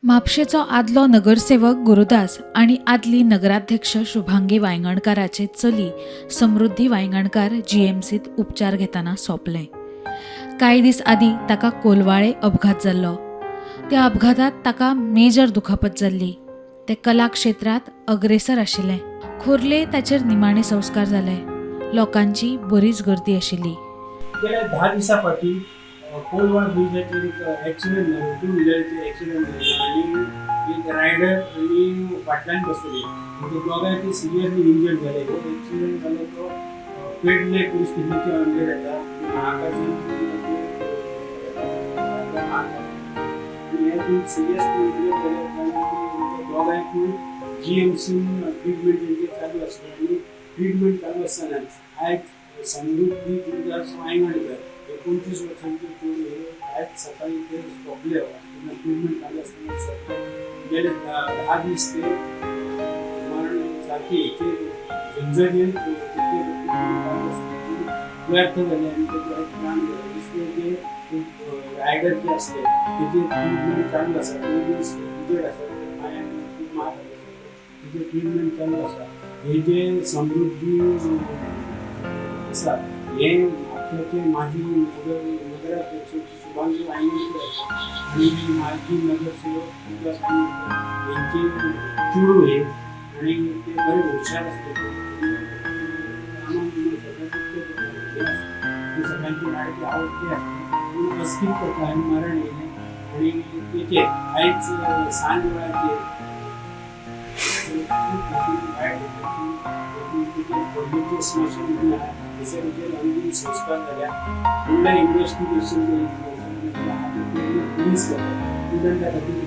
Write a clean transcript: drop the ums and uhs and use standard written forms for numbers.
म्हापशेचो आदलो नगरसेवक गुरुदास आणि आदली नगराध्यक्ष शुभांगी वांयगणकाराचे चली समृद्धी वांयगणकार जीएमसीत उपचार घेताना सोंपले. कांय दीस आदीं ताका कोलवाळे अपघात जाल्लो. त्या अपघातात ताका मेजर दुखापत जाल्ली. ते कला क्षेत्रात अग्रेसर आशिल्ले. खोर्ले ताचेर निमाणे संस्कार जाले. लोकांची बरीच गर्दी आशिल्ली. गेल्या 10 दिवसा फाटीं कोलवाड ब्रिजाचेर एक एक्सिडेंट जालो. 2 व्हिलरचेर एक्सिडेंट जालो आनी एक रायडर आनी फाटल्यान बसलेली ते दोगांय ते सिरियसली इंजर्ड जाले. तो एक्सिडेंट जालो तो पेडणे पुलीस स्टेशनाच्या अंडर येता. सिरियसली इंजर्ड जाले दोगांयकूय जीएमसीन ट्रिटमेंट चालू आसलें आनी ट्रिटमेंट चालू आसतना आयज समृद्धी गुरुदास वांयगणकर 29 वर्सांचे चेडूं आयज सकाळीं ते सोंपले. ट्रिटमेंट चालू आसतना सोंपले. गेले 10 दीस ते मरण सारके हेचेर झंझटेर व्यर्थ जाले आनी तेचे प्राण गेले. दुसरे जे रायडर जे आसले तेचे ट्रिटमेंट चालू आसा. इंजर्ड आसा पांयांक खूब मार तेचे ट्रिटमेंट चालू आसा. हे जे समृद्धी आसा हे म्हापशेचे माजी नगराध्यक्ष शुभांगी वांयगणकर आनी माजी नगरसेवक गुरुदास वांयगणकर हेंचे चेडूं हे आनी ते बरे हुशार आसले. सगळ्यांची लाडकी आवडटी आसली पूण अस्कीत करता आनी मरण येयलें आनी तेचेर आयज सांज वेळाचेर खोर्लेचे स्मशान भूमी आसा थंयसर अंतिम संस्कार जाल्या. फुडलें इन्वेस्टिगेशन पुलीस करता.